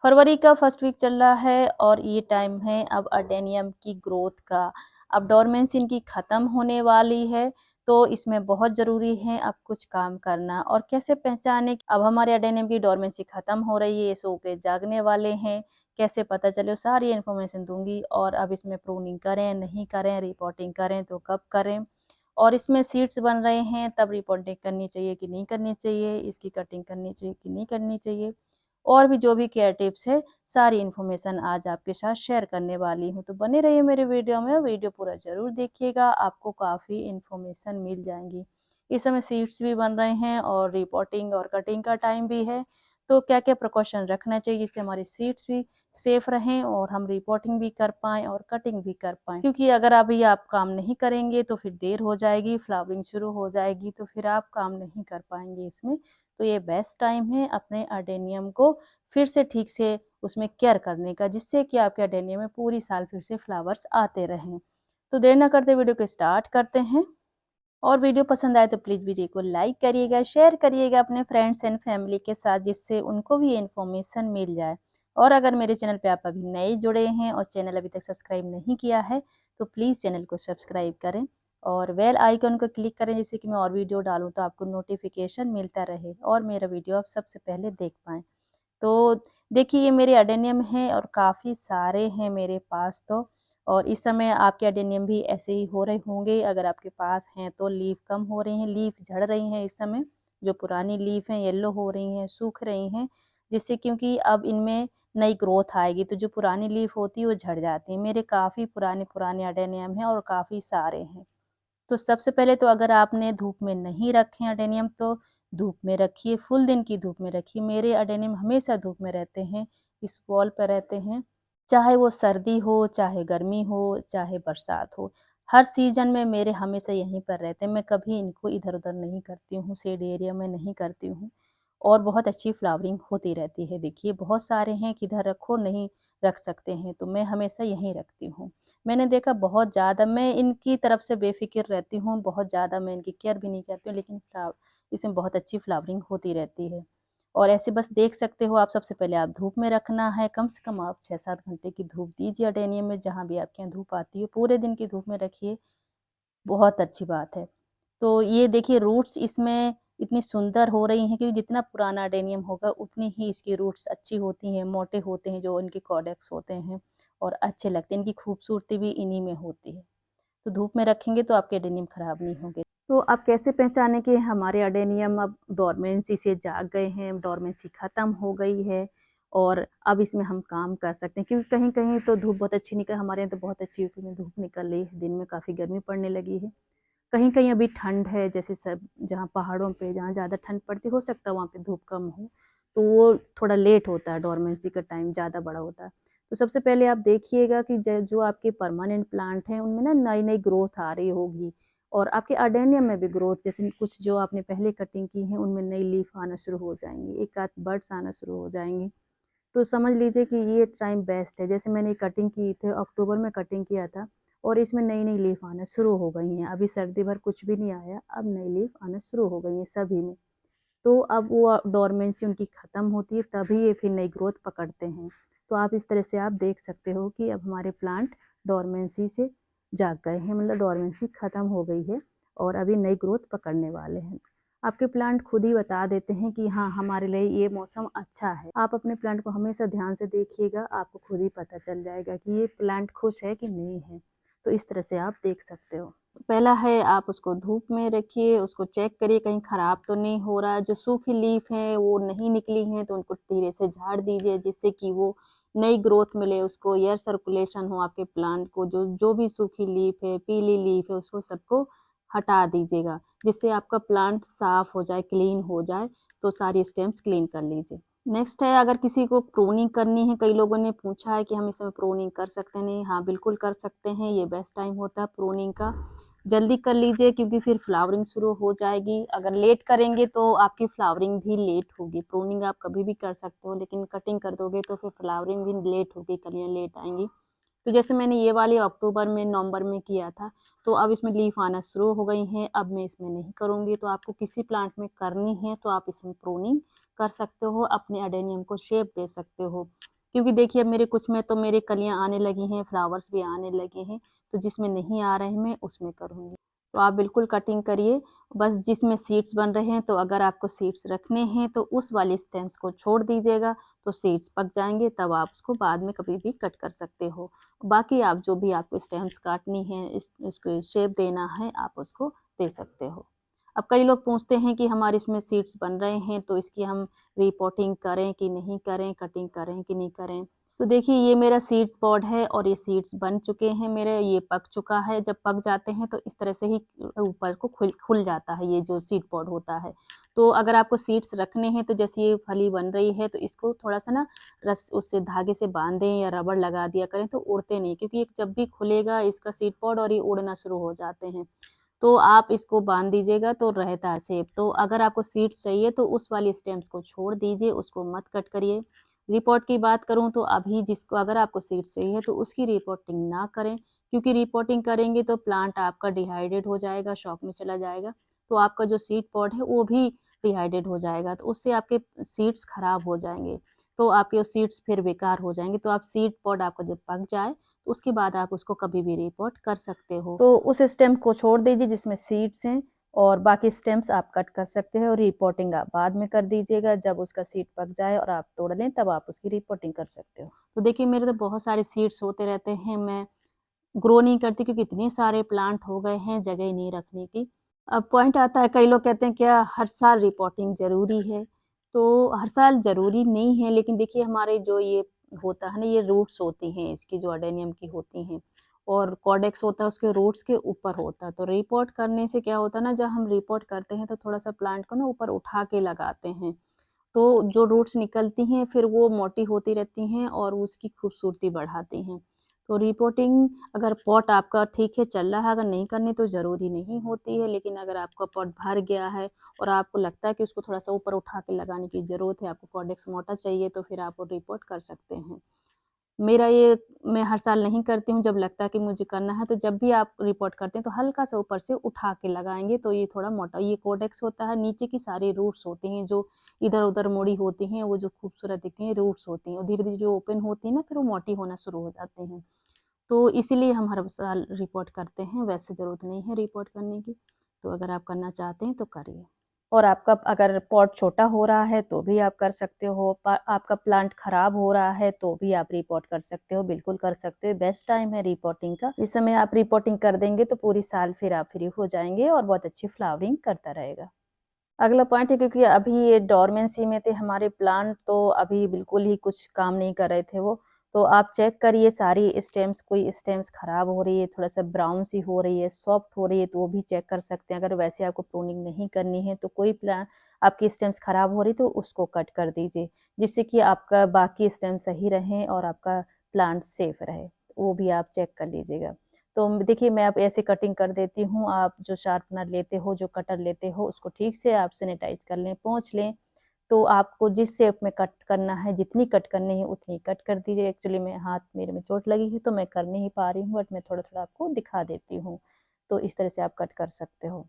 फरवरी का first week चल रहा है और ये टाइम है अब अडेनियम की ग्रोथ का। अब डोरमेंसी इनकी ख़त्म होने वाली है, तो इसमें बहुत ज़रूरी है अब कुछ काम करना। और कैसे पहचाने अब हमारे अडेनियम की डोरमेंसी ख़त्म हो रही है, ये सो के जागने वाले हैं, कैसे पता चले, सारी इन्फॉर्मेशन दूंगी। और अब इसमें प्रूनिंग करें नहीं करें, रिपोर्टिंग करें तो कब करें, और इसमें सीड्स बन रहे हैं तब रिपोर्टिंग करनी चाहिए कि नहीं करनी चाहिए, इसकी कटिंग करनी चाहिए कि नहीं करनी चाहिए, और भी जो भी केयर टिप्स है सारी इन्फॉर्मेशन आज आपके साथ शेयर करने वाली हूँ। तो बने रहिए मेरे वीडियो में, वीडियो पूरा ज़रूर देखिएगा, आपको काफ़ी इन्फॉर्मेशन मिल जाएंगी। इस समय सीड्स भी बन रहे हैं और रिपोर्टिंग और कटिंग का टाइम भी है, तो क्या क्या प्रिकॉशन रखना चाहिए जिससे हमारे सीड्स भी सेफ रहें और हम रिपोर्टिंग भी कर पाएँ और कटिंग भी कर पाएँ। क्योंकि अगर अभी आप काम नहीं करेंगे तो फिर देर हो जाएगी, फ्लावरिंग शुरू हो जाएगी, तो फिर आप काम नहीं कर पाएंगे इसमें। तो ये बेस्ट टाइम है अपने अडेनियम को फिर से ठीक से उसमें केयर करने का, जिससे कि आपके अडेनियम में पूरी साल फिर से फ्लावर्स आते रहें। तो देर ना करते वीडियो को स्टार्ट करते हैं। और वीडियो पसंद आए तो प्लीज़ वीडियो को लाइक करिएगा, शेयर करिएगा अपने फ्रेंड्स एंड फैमिली के साथ, जिससे उनको भी इन्फॉर्मेशन मिल जाए। और अगर मेरे चैनल पे आप अभी नए जुड़े हैं और चैनल अभी तक सब्सक्राइब नहीं किया है तो प्लीज़ चैनल को सब्सक्राइब करें और बेल आइकन को क्लिक करें, जिससे कि मैं और वीडियो डालूँ तो आपको नोटिफिकेशन मिलता रहे और मेरा वीडियो आप सबसे पहले देख पाएँ। तो देखिए ये मेरे अडेनियम हैं और काफ़ी सारे हैं मेरे पास तो। और इस समय आपके अडेनियम भी ऐसे ही हो रहे होंगे, अगर आपके पास हैं तो लीफ कम हो रही हैं, लीफ झड़ रही हैं इस समय, जो पुरानी लीफ हैं येलो हो रही हैं, सूख रही हैं, जिससे क्योंकि अब इनमें नई ग्रोथ आएगी तो जो पुरानी लीफ होती है वो झड़ जाती है। मेरे काफ़ी पुराने पुराने अडेनियम हैं और काफ़ी सारे हैं। तो सबसे पहले तो अगर आपने धूप में नहीं रखे हैं अडेनियम तो धूप में रखिए, फुल दिन की धूप में रखिए। मेरे अडेनियम हमेशा धूप में रहते हैं, इस वॉल पर रहते हैं, चाहे वो सर्दी हो, चाहे गर्मी हो, चाहे बरसात हो। हर सीज़न में मेरे हमेशा यहीं पर रहते हैं, मैं कभी इनको इधर-उधर नहीं करती हूँ, शेड एरिया में नहीं करती हूँ। और बहुत अच्छी फ्लावरिंग होती रहती है। देखिए बहुत सारे हैं, किधर रखो नहीं रख सकते हैं, तो मैं हमेशा यहीं रखती हूँ। मैंने देखा बहुत ज़्यादा मैं इनकी तरफ से बेफ़िक्र रहती हूँ, बहुत ज़्यादा मैं इनकी केयर भी नहीं करती हूँ, लेकिन इसमें बहुत अच्छी फ्लावरिंग होती रहती है। और ऐसे बस देख सकते हो आप, सबसे पहले आप धूप में रखना है, कम से कम आप 6-7 घंटे की धूप दीजिए अडेनियम में, जहाँ भी आपके यहाँ धूप आती है, पूरे दिन की धूप में रखिए, बहुत अच्छी बात है। तो ये देखिए रूट्स इसमें इतनी सुंदर हो रही हैं, क्योंकि जितना पुराना अडेनियम होगा उतनी ही इसकी रूट्स अच्छी होती हैं, मोटे होते हैं जो इनके कॉर्डेक्स होते हैं और अच्छे लगते हैं, इनकी खूबसूरती भी इन्हीं में होती है। तो धूप में रखेंगे तो आपके अडेनियम खराब नहीं होंगे। तो आप कैसे पहचानें कि हमारे अडेनियम अब डोरमेंसी से जाग गए हैं, डोरमेंसी ख़त्म हो गई है और अब इसमें हम काम कर सकते हैं? क्योंकि कहीं-कहीं तो धूप बहुत अच्छी निकल, हमारे यहाँ तो बहुत अच्छी यूपी में धूप निकल रही है, दिन में काफ़ी गर्मी पड़ने लगी है। कहीं-कहीं अभी ठंड है, जैसे सब जहाँ पहाड़ों पे जहाँ ज़्यादा ठंड पड़ती, हो सकता है वहाँ पे धूप कम हो, तो वो थोड़ा लेट होता है, डोरमेंसी का टाइम ज़्यादा बड़ा होता है। तो सबसे पहले आप देखिएगा कि ज जो आपके परमानेंट प्लांट हैं, उनमें ना नई-नई ग्रोथ आ रही होगी और आपके अडेनियम में भी ग्रोथ, जैसे कुछ जो आपने पहले कटिंग की है, उनमें नई लीफ आना शुरू हो जाएँगी, एक आध बड्स आना शुरू हो जाएँगे। तो समझ लीजिए कि ये टाइम बेस्ट है। जैसे मैंने कटिंग की थी, अक्टूबर में कटिंग किया था और इसमें नई-नई लीफ आना शुरू हो गई हैं। अभी सर्दी भर कुछ भी नहीं आया, अब नई लीफ आना शुरू हो गई हैं सभी में। तो अब वो डोरमेंसी उनकी ख़त्म होती है, तभी ये फिर नई ग्रोथ पकड़ते हैं। तो आप इस तरह से आप देख सकते हो कि अब हमारे प्लांट डोरमेंसी से जाग गए हैं, मतलब डोरमेंसी ख़त्म हो गई है और अभी नई ग्रोथ पकड़ने वाले हैं। आपके प्लांट खुद ही बता देते हैं कि हाँ, हमारे लिए ये मौसम अच्छा है। आप अपने प्लांट को हमेशा ध्यान से देखिएगा, आपको खुद ही पता चल जाएगा कि ये प्लांट खुश है कि नहीं है। तो इस तरह से आप देख सकते हो। पहला है आप उसको धूप में रखिए, उसको चेक करिए कहीं ख़राब तो नहीं हो रहा है। जो सूखी लीफ हैं वो नहीं निकली हैं तो उनको धीरे से झाड़ दीजिए, जिससे कि वो नई ग्रोथ मिले, उसको एयर सर्कुलेशन हो आपके प्लांट को। जो जो भी सूखी लीफ है, पीली लीफ है, उसको सबको हटा दीजिएगा, जिससे आपका प्लांट साफ हो जाए, क्लीन हो जाए। तो सारी स्टेम्स क्लीन कर लीजिए। नेक्स्ट है, अगर किसी को प्रूनिंग करनी है, कई लोगों ने पूछा है कि हम इसमें प्रूनिंग कर सकते हैं नहीं? हाँ बिल्कुल कर सकते हैं, ये बेस्ट टाइम होता है प्रूनिंग का। जल्दी कर लीजिए क्योंकि फिर फ्लावरिंग शुरू हो जाएगी। अगर लेट करेंगे तो आपकी फ्लावरिंग भी लेट होगी। प्रूनिंग आप कभी भी कर सकते हो, लेकिन कटिंग कर दोगे तो फिर फ्लावरिंग भी लेट होगी, कलियाँ लेट आएंगी। तो जैसे मैंने ये वाली अक्टूबर में नवंबर में किया था, तो अब इसमें लीफ आना शुरू हो गई हैं, अब मैं इसमें नहीं करूँगी। तो आपको किसी प्लांट में करनी है तो आप इसमें प्रूनिंग कर सकते हो, अपने अडेनियम को शेप दे सकते हो। क्योंकि देखिए अब मेरे कुछ में तो मेरे कलियाँ आने लगी हैं, फ्लावर्स भी आने लगे हैं, तो जिसमें नहीं आ रहे हैं मैं उसमें करूँगी। तो आप बिल्कुल कटिंग करिए, बस जिसमें सीड्स बन रहे हैं, तो अगर आपको सीड्स रखने हैं तो उस वाले स्टेम्स को छोड़ दीजिएगा, तो सीड्स पक जाएँगे, तब आप उसको बाद में कभी भी कट कर सकते हो। बाकी आप जो भी आपको स्टेम्स काटनी है, इसको शेप देना है, आप उसको दे सकते हो। अब कई लोग पूछते हैं कि हमारे इसमें सीड्स बन रहे हैं, तो इसकी हम रिपोर्टिंग करें कि नहीं करें, कटिंग करें कि नहीं करें। तो देखिए ये मेरा सीड पॉड है और ये सीड्स बन चुके हैं मेरे, ये पक चुका है। जब पक जाते हैं तो इस तरह से ही ऊपर को खुल जाता है ये जो सीड पॉड होता है। तो अगर आपको सीड्स रखने हैं तो जैसे ये फली बन रही है तो इसको थोड़ा-सा ना रस उससे धागे से बाँध दें या रबड़ लगा दिया करें तो उड़ते नहीं, क्योंकि ये जब भी खुलेगा इसका सीड पॉड और ये उड़ना शुरू हो जाते हैं। तो आप इसको बाँध दीजिएगा तो रहता है सेफ। तो अगर आपको सीड्स चाहिए तो उस वाली स्टेम्स को छोड़ दीजिए, उसको मत कट करिए। रिपोर्ट की बात करूँ तो अभी जिसको अगर आपको सीड्स चाहिए तो उसकी रिपोर्टिंग ना करें, क्योंकि रिपोर्टिंग करेंगे तो प्लांट आपका डिहाइड्रेट हो जाएगा, शॉक में चला जाएगा। तो आपका जो सीड पॉड है वो भी डिहाइड्रेट हो जाएगा, तो उससे आपके सीड्स खराब हो जाएँगे। तो आपके वो सीड्स फिर बेकार हो जाएँगे। तो आप सीड पॉड आपका जब पक जाए तो उसके बाद आप उसको कभी भी रिपोर्ट कर सकते हो। तो उस स्टेम को छोड़ दीजिए जिसमें सीड्स हैं, और बाकी स्टेम्स आप कट कर सकते हैं और रिपोर्टिंग आप बाद में कर दीजिएगा। जब उसका सीड पक जाए और आप तोड़ लें तब आप उसकी रिपोर्टिंग कर सकते हो। तो देखिए मेरे तो बहुत सारे सीड्स होते रहते हैं, मैं ग्रो नहीं करती क्योंकि इतने सारे प्लांट हो गए हैं, जगह ही नहीं रखने की। अब पॉइंट आता है, कई लोग कहते हैं क्या हर साल रिपोर्टिंग ज़रूरी है? तो हर साल ज़रूरी नहीं है, लेकिन देखिए हमारे जो ये होता है ना, ये रूट्स होती हैं इसकी जो अडेनियम की होती हैं, और कॉर्डेक्स होता है उसके रूट्स के ऊपर होता है। तो रिपोर्ट करने से क्या होता है ना, जब हम रिपोर्ट करते हैं तो थोड़ा-सा प्लांट को ना ऊपर उठा के लगाते हैं। तो जो रूट्स निकलती हैं फिर वो मोटी होती रहती हैं और उसकी खूबसूरती बढ़ाती हैं। तो रिपोर्टिंग अगर पॉट आपका ठीक है चल रहा है, अगर नहीं करनी तो ज़रूरी नहीं होती है, लेकिन अगर आपका पॉट भर गया है और आपको लगता है कि उसको थोड़ा-सा ऊपर उठा के लगाने की ज़रूरत है, आपको कॉर्डेक्स मोटा चाहिए तो फिर आप वो रिपोर्ट कर सकते हैं। मेरा ये मैं हर साल नहीं करती हूँ, जब लगता है कि मुझे करना है, तो जब भी आप रिपोर्ट करते हैं तो हल्का-सा ऊपर से उठा के लगाएँगे तो ये थोड़ा मोटा, ये कोडेक्स होता है, नीचे की सारी रूट्स होती हैं जो इधर-उधर मुड़ी होती हैं, वो जो खूबसूरत दिखती हैं रूट्स होती हैं, और धीरे-धीरे जो ओपन होती हैं ना फिर वो मोटी होना शुरू हो जाती हैं। तो इसीलिए हम हर साल रिपोर्ट करते हैं, वैसे ज़रूरत नहीं है रिपोर्ट करने की। तो अगर आप करना चाहते हैं तो करिए। और आपका अगर पॉट छोटा हो रहा है तो भी आप कर सकते हो, आपका प्लांट खराब हो रहा है तो भी आप रिपोर्ट कर सकते हो, बिल्कुल कर सकते हो। बेस्ट टाइम है रिपोर्टिंग का। इस समय आप रिपोर्टिंग कर देंगे तो पूरी साल फिर आप फ्री हो जाएंगे और बहुत अच्छी फ्लावरिंग करता रहेगा। अगला पॉइंट है, क्योंकि अभी ये डोरमेंसी में थे हमारे प्लांट, तो अभी बिल्कुल ही कुछ काम नहीं कर रहे थे वो। तो आप चेक करिए सारी स्टेम्स, कोई स्टेम्स खराब हो रही है, थोड़ा-सा ब्राउन सी हो रही है, सॉफ्ट हो रही है, तो वो भी चेक कर सकते हैं। अगर वैसे आपको प्रूनिंग नहीं करनी है तो कोई प्लांट आपकी स्टेम्स खराब हो रही तो उसको कट कर दीजिए, जिससे कि आपका बाकी स्टेम सही रहें और आपका प्लांट सेफ रहे। वो भी आप चेक कर लीजिएगा। तो देखिए मैं अब ऐसे कटिंग कर देती हूँ, आप जो शार्पनर लेते हो, जो कटर लेते हो, उसको ठीक से आप सैनिटाइज़ कर लें, पोंछ लें। तो आपको जिस शेप में कट करना है, जितनी कट करनी है उतनी कट कर दीजिए। एक्चुअली मेरे में चोट लगी है तो मैं कर नहीं पा रही हूँ, बट मैं थोड़ा-थोड़ा आपको दिखा देती हूँ। तो इस तरह से आप कट कर सकते हो।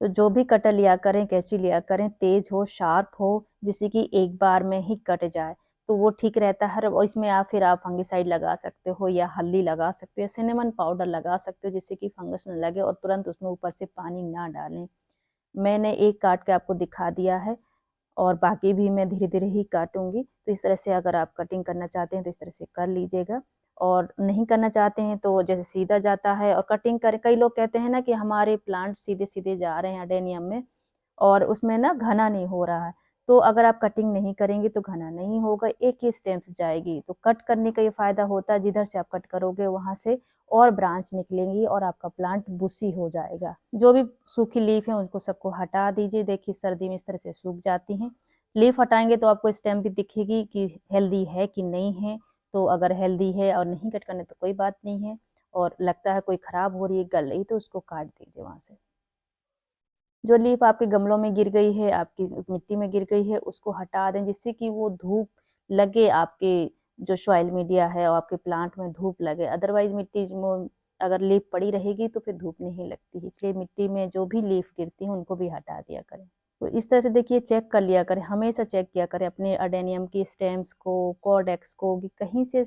तो जो भी कटर लिया करें, कैंची लिया करें, तेज़ हो, शार्प हो, जिससे कि एक बार में ही कट जाए, तो वो ठीक रहता है। और इसमें आप फंगिसाइड लगा सकते हो या हल्दी लगा सकते हो, सिनेमन पाउडर लगा सकते हो, जिससे कि फंगस ना लगे और तुरंत उसमें ऊपर से पानी ना डालें। मैंने एक काट के आपको दिखा दिया है और बाकी भी मैं धीरे-धीरे ही काटूँगी। तो इस तरह से अगर आप कटिंग करना चाहते हैं तो इस तरह से कर लीजिएगा, और नहीं करना चाहते हैं तो जैसे सीधा जाता है और कटिंग करें, कई लोग कहते हैं ना कि हमारे प्लांट सीधे-सीधे जा रहे हैं अडेनियम में और उसमें ना घना नहीं हो रहा है। तो अगर आप कटिंग नहीं करेंगे तो घना नहीं होगा, एक ही स्टेम से जाएगी। तो कट करने का ये फ़ायदा होता है, जिधर से आप कट करोगे वहाँ से और ब्रांच निकलेंगी और आपका प्लांट बुशी हो जाएगा। जो भी सूखी लीफ है उनको सबको हटा दीजिए। देखिए सर्दी में इस तरह से सूख जाती हैं। लीफ हटाएँगे तो आपको स्टेम भी दिखेगी कि हेल्दी है कि नहीं है। तो अगर हेल्दी है और नहीं कट करने तो कोई बात नहीं है, और लगता है कोई ख़राब हो रही है, गल रही, तो उसको काट दीजिए वहाँ से। जो लीफ आपके गमलों में गिर गई है, आपकी मिट्टी में गिर गई है, उसको हटा दें, जिससे कि वो धूप लगे आपके जो सॉइल मीडिया है और आपके प्लांट में धूप लगे। अदरवाइज़ मिट्टी में अगर लीफ पड़ी रहेगी तो फिर धूप नहीं लगती। इसलिए मिट्टी में जो भी लीफ गिरती हैं उनको भी हटा दिया करें। तो इस तरह से देखिए चेक कर लिया करें, हमेशा चेक किया करें अपने अडेनियम की स्टेम्स को, कॉर्डेक्स को, कि कहीं से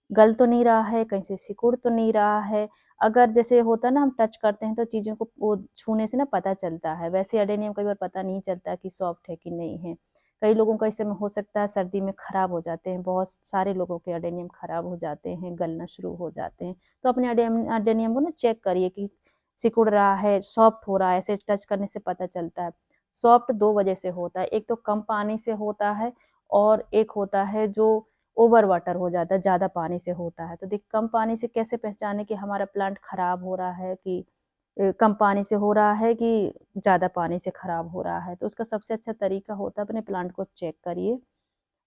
गल तो नहीं रहा है, कहीं से सिकुड़ तो नहीं रहा है। अगर जैसे होता है ना, हम टच करते हैं तो चीज़ों को वो छूने से ना पता चलता है, वैसे अडेनियम कई बार पता नहीं चलता कि सॉफ्ट है कि नहीं है। कई लोगों का इस समय हो सकता है सर्दी में खराब हो जाते हैं, बहुत सारे लोगों के अडेनियम खराब हो जाते हैं, गलना शुरू हो जाते हैं। तो अपने अडेनियम को ना चेक करिए कि सिकुड़ रहा है, सॉफ्ट हो रहा है, ऐसे टच करने से पता चलता है। सॉफ्ट 2 वजह से होता है, एक तो कम पानी से होता है और एक होता है जो ओवर वाटर हो जाता है, ज़्यादा पानी से होता है। तो देखिए कम पानी से कैसे पहचानें कि हमारा प्लांट खराब हो रहा है, कि कम पानी से हो रहा है कि ज़्यादा पानी से खराब हो रहा है। तो उसका सबसे अच्छा तरीका होता है अपने प्लांट को चेक करिए।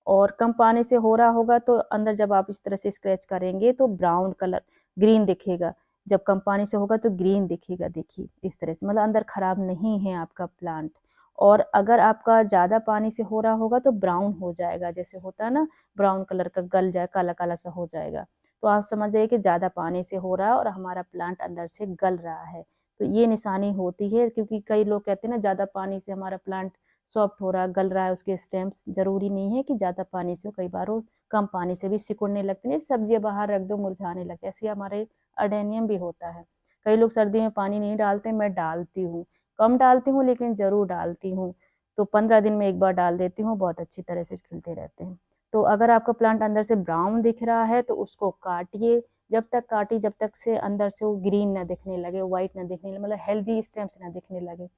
और कम पानी से हो रहा होगा तो अंदर जब आप इस तरह से स्क्रैच करेंगे तो ब्राउन कलर, ग्रीन दिखेगा। जब कम पानी से होगा तो ग्रीन दिखेगा, देखिए इस तरह से, मतलब अंदर खराब नहीं है आपका प्लांट। और अगर आपका ज़्यादा पानी से हो रहा होगा तो ब्राउन हो जाएगा, जैसे होता है ना ब्राउन कलर का, गल जाए, काला काला सा हो जाएगा। तो आप समझ जाइए कि ज़्यादा पानी से हो रहा है और हमारा प्लांट अंदर से गल रहा है। तो ये निशानी होती है, क्योंकि कई लोग कहते हैं ना ज़्यादा पानी से हमारा प्लांट सॉफ्ट हो रहा है, गल रहा है उसके स्टेम्स। ज़रूरी नहीं है कि ज़्यादा पानी से हो, कई बार वो कम पानी से भी सिकुड़ने लगते हैं, सब्जियां बाहर रख दो मुरझाने लगते हैं, ऐसे हमारे अडेनियम भी होता है। कई लोग सर्दी में पानी नहीं डालते, मैं डालती हूँ, कम डालती हूँ लेकिन ज़रूर डालती हूँ। तो 15 दिन में एक बार डाल देती हूँ, बहुत अच्छी तरह से खिलते रहते हैं। तो अगर आपका प्लांट अंदर से ब्राउन दिख रहा है तो उसको काटिए, जब तक काटिए जब तक से अंदर से वो ग्रीन ना दिखने लगे, व्हाइट ना दिखने लगे, मतलब हेल्दी स्टेम्स ना दिखने लगे,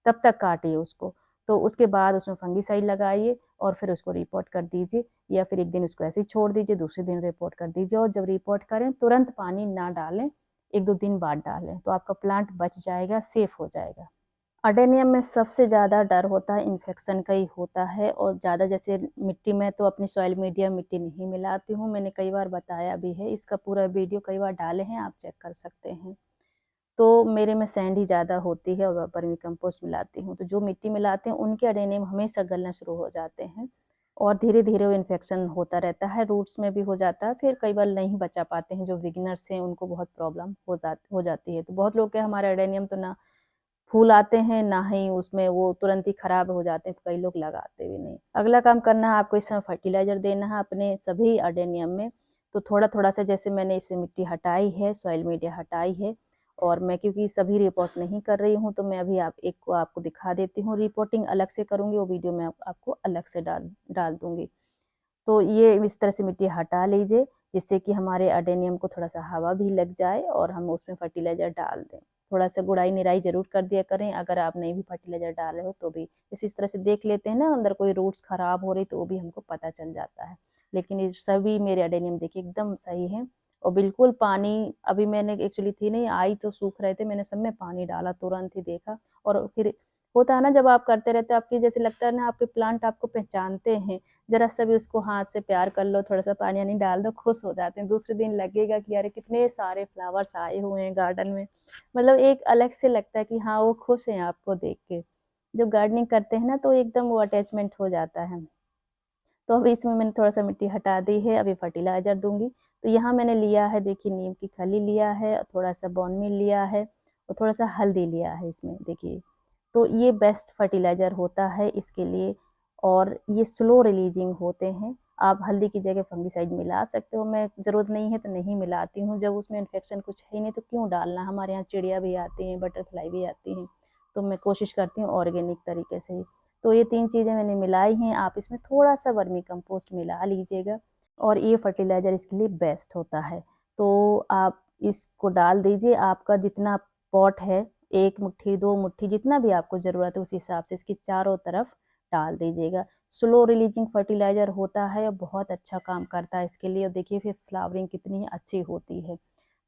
तब तक काटिए उसको। तो उसके बाद उसमें फंगीसाइड लगाइए और फिर उसको रिपोर्ट कर दीजिए, या फिर एक दिन उसको ऐसे ही छोड़ दीजिए, दूसरे दिन रिपोर्ट कर दीजिए। और जब रिपोर्ट करें तुरंत पानी ना डालें, 1-2 दिन बाद डालें, तो आपका प्लांट बच जाएगा, सेफ हो जाएगा। अडेनियम में सबसे ज़्यादा डर होता है इन्फेक्शन का ही होता है, और ज़्यादा जैसे मिट्टी में तो अपनी सॉइल मीडिया मिट्टी नहीं मिलाती हूँ, मैंने कई बार बताया भी है, इसका पूरा वीडियो कई बार डाले हैं, आप चेक कर सकते हैं। तो मेरे में सैंड ही ज़्यादा होती है और वर्मी कंपोस्ट मिलाती हूँ, तो जो मिट्टी मिलाते हैं उनके अडेनियम हमेशा गलना शुरू हो जाते हैं और धीरे-धीरे वो इन्फेक्शन होता रहता है, रूट्स में भी हो जाता है, फिर कई बार नहीं बचा पाते हैं, जो बिगिनर्स हैं उनको बहुत प्रॉब्लम हो जाती है। तो बहुत लोग के हमारे अडेनियम तो ना फूल आते हैं, ना ही उसमें वो तुरंत ही खराब हो जाते हैं, कई लोग लगाते भी नहीं। अगला काम करना है आपको, इस समय फर्टिलाइज़र देना है अपने सभी अडेनियम में। तो थोड़ा-थोड़ा सा जैसे मैंने इससे मिट्टी हटाई है, सॉइल मीडिया हटाई है, और मैं क्योंकि सभी रिपोर्ट नहीं कर रही हूँ, तो मैं अभी एक को आपको दिखा देती हूँ। रिपोर्टिंग अलग से करूँगी, वो वीडियो मैं आपको अलग से डाल डाल दूँगी। तो ये इस तरह से मिट्टी हटा लीजिए, जिससे कि हमारे अडेनियम को थोड़ा-सा हवा भी लग जाए और हम उसमें फर्टिलाइज़र डाल दें। थोड़ा-सा गुड़ाई-निराई ज़रूर कर दिया करें, अगर आप नहीं भी फर्टिलाइज़र डाल रहे हो तो भी। इस तरह से देख लेते हैं ना अंदर कोई रूट्स खराब हो रही तो वो भी हमको पता चल जाता है। लेकिन ये सभी मेरे अडेनियम देखिए एकदम सही हैं, और बिल्कुल पानी अभी मैंने एक्चुअली थी नहीं, आई तो सूख रहे थे, मैंने सब में पानी डाला, तुरंत ही देखा। और फिर होता है ना जब आप करते रहते हो, आपकी जैसे लगता है ना आपके प्लांट आपको पहचानते हैं, ज़रा-सा भी उसको हाथ से प्यार कर लो, थोड़ा-सा पानी-वानी डाल दो, खुश हो जाते हैं। दूसरे दिन लगेगा कि अरे कितने सारे फ्लावर्स आए हुए हैं गार्डन में। मतलब एक अलग से लगता है कि हाँ, वो खुश हैं आपको देख के। जब गार्डनिंग करते हैं ना तो एकदम वो अटैचमेंट हो जाता है। तो अभी इसमें मैंने थोड़ा-सा मिट्टी हटा दी है, अभी फर्टिलाइज़र दूँगी। तो यहाँ मैंने लिया है देखिए नीम की खली लिया है, थोड़ा-सा बोन मील लिया है और थोड़ा-सा हल्दी लिया है इसमें देखिए। तो ये बेस्ट फर्टिलाइज़र होता है इसके लिए, और ये स्लो रिलीजिंग होते हैं। आप हल्दी की जगह फंगिसाइड मिला सकते हो, मैं ज़रूरत नहीं है तो नहीं मिलाती हूँ, जब उसमें इन्फेक्शन कुछ है ही नहीं तो क्यों डालना। हमारे यहाँ चिड़िया भी आती हैं, बटरफ्लाई भी आती हैं, तो मैं कोशिश करती हूँ ऑर्गेनिक तरीके से ही। तो ये 3 चीज़ें मैंने मिलाई हैं, आप इसमें थोड़ा-सा वर्मी कंपोस्ट मिला लीजिएगा, और ये फर्टिलाइज़र इसके लिए बेस्ट होता है। तो आप इसको डाल दीजिए, आपका जितना पॉट है, 1 मुट्ठी, 2 मुट्ठी जितना भी आपको ज़रूरत है उस हिसाब से इसकी चारों तरफ डाल दीजिएगा। स्लो रिलीजिंग फर्टिलाइज़र होता है और बहुत अच्छा काम करता है इसके लिए, और देखिए फिर फ्लावरिंग कितनी अच्छी होती है।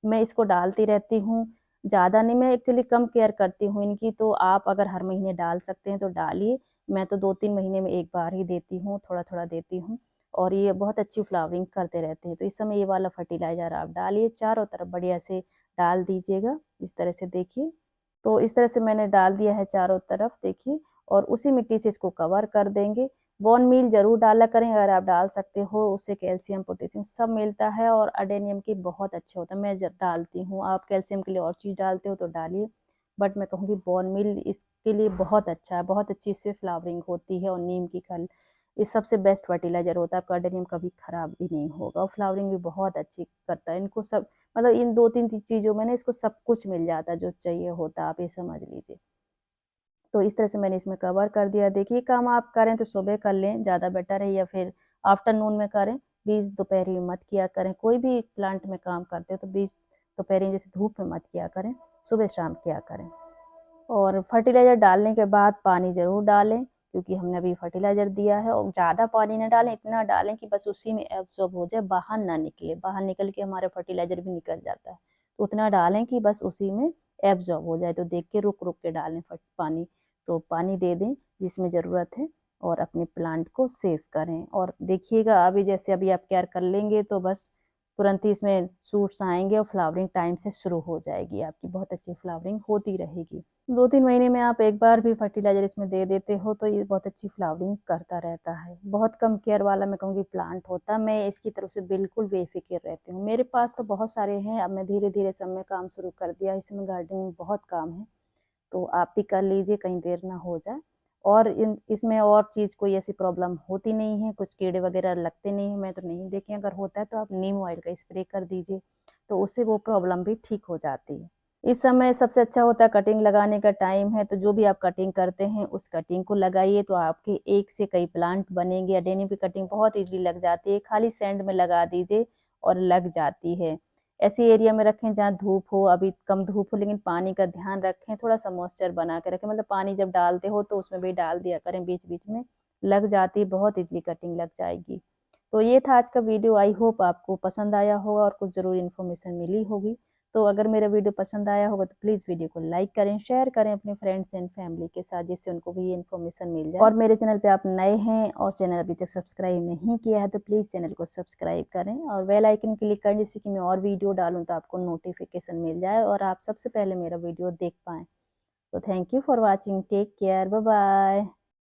मैं इसको डालती रहती हूँ, ज़्यादा नहीं, मैं एक्चुअली कम केयर करती हूँ इनकी, तो आप अगर हर महीने डाल सकते हैं तो डालिए। मैं तो 2-3 महीने में एक बार ही देती हूँ, थोड़ा-थोड़ा देती हूँ, और ये बहुत अच्छी फ्लावरिंग करते रहते हैं। तो इस समय ये वाला फर्टिलाइज़र आप डालिए, चारों तरफ बढ़िया से डाल दीजिएगा, इस तरह से देखिए। तो इस तरह से मैंने डाल दिया है चारों तरफ देखिए, और उसी मिट्टी से इसको कवर कर देंगे। बोन मील ज़रूर डाला करें अगर आप डाल सकते हो, उससे कैल्शियम, पोटेशियम सब मिलता है और अडेनियम की बहुत अच्छे होता है। मैं जब डालती हूँ, आप कैल्शियम के लिए और चीज़ डालते हो तो डालिए। बट मैं कहूँगी बोन मील इसके लिए बहुत अच्छा है, बहुत अच्छी इससे फ्लावरिंग होती है। और नीम की खल ये सबसे बेस्ट फर्टिलाइज़र होता है, आपका अडेनियम कभी ख़राब भी नहीं होगा और फ्लावरिंग भी बहुत अच्छी करता है। इनको सब मतलब इन 2-3 चीज़ों में ना इसको सब कुछ मिल जाता है जो चाहिए होता है, आप ये समझ लीजिए। तो इस तरह से मैंने इसमें कवर कर दिया। देखिए काम आप करें तो सुबह कर लें, ज़्यादा बेटर है, या फिर आफ्टरनून में करें, बीच दोपहर में मत किया करें। कोई भी प्लांट में काम करते हो तो बीच दोपहर में जैसे धूप में मत किया करें, सुबह शाम किया करें। और फर्टिलाइज़र डालने के बाद पानी ज़रूर डालें, क्योंकि हमने अभी फर्टिलाइज़र दिया है। और ज़्यादा पानी ना डालें, इतना डालें कि बस उसी में एब्ज़ॉर्ब हो जाए, बाहर ना निकले। बाहर निकल के हमारा फर्टिलाइज़र भी निकल जाता है, तो उतना डालें कि बस उसी में एब्ज़ॉर्ब हो जाए। तो देख के रुक रुक के डालें पानी, तो पानी दे दें जिसमें ज़रूरत है और अपने प्लांट को सेव करें। और देखिएगा अभी जैसे अभी आप केयर कर लेंगे तो बस तुरंत ही इसमें शूट्स आएंगे और फ्लावरिंग टाइम से शुरू हो जाएगी, आपकी बहुत अच्छी फ्लावरिंग होती रहेगी। 2-3 महीने में आप एक बार भी फर्टिलाइज़र इसमें दे देते हो तो ये बहुत अच्छी फ्लावरिंग करता रहता है। बहुत कम केयर वाला मैं कहूँगी प्लांट होता है। मैं इसकी तरफ से बिल्कुल बेफ़िक्र रहती हूँ। मेरे पास तो बहुत सारे हैं, अब मैं धीरे-धीरे सब में काम शुरू कर दिया। इसमें गार्डनिंग में बहुत काम है, तो आप भी कर लीजिए, कहीं देर ना हो जाए। और इसमें और चीज़ कोई ऐसी प्रॉब्लम होती नहीं है, कुछ कीड़े वगैरह लगते नहीं हैं, मैं तो नहीं देखे। अगर होता है तो आप नीम ऑयल का स्प्रे कर दीजिए, तो उससे वो प्रॉब्लम भी ठीक हो जाती है। इस समय सबसे अच्छा होता है कटिंग लगाने का टाइम है, तो जो भी आप कटिंग करते हैं उस कटिंग को लगाइए, तो आपके एक से कई प्लांट बनेंगे। अडेनियम की कटिंग बहुत ईज़िली लग जाती है, खाली सैंड में लगा दीजिए और लग जाती है। ऐसी एरिया में रखें जहाँ धूप हो, अभी कम धूप हो, लेकिन पानी का ध्यान रखें, थोड़ा-सा मॉइस्चर बना के रखें। मतलब पानी जब डालते हो तो उसमें भी डाल दिया करें बीच-बीच में, लग जाती है, बहुत ईज़िली कटिंग लग जाएगी। तो ये था आज का वीडियो, आई होप आपको पसंद आया होगा और कुछ ज़रूर इन्फॉर्मेशन मिली होगी। तो अगर मेरा वीडियो पसंद आया होगा तो प्लीज़ वीडियो को लाइक करें, शेयर करें अपने फ्रेंड्स एंड फैमिली के साथ, जिससे उनको भी ये इन्फॉर्मेशन मिल जाए। और मेरे चैनल पे आप नए हैं और चैनल अभी तक सब्सक्राइब नहीं किया है तो प्लीज़ चैनल को सब्सक्राइब करें और बेल आइकन क्लिक करें, जिससे कि मैं और वीडियो डालूँ तो आपको नोटिफिकेशन मिल जाए और आप सबसे पहले मेरा वीडियो देख पाएँ। तो thank you for watching, take care, bye bye.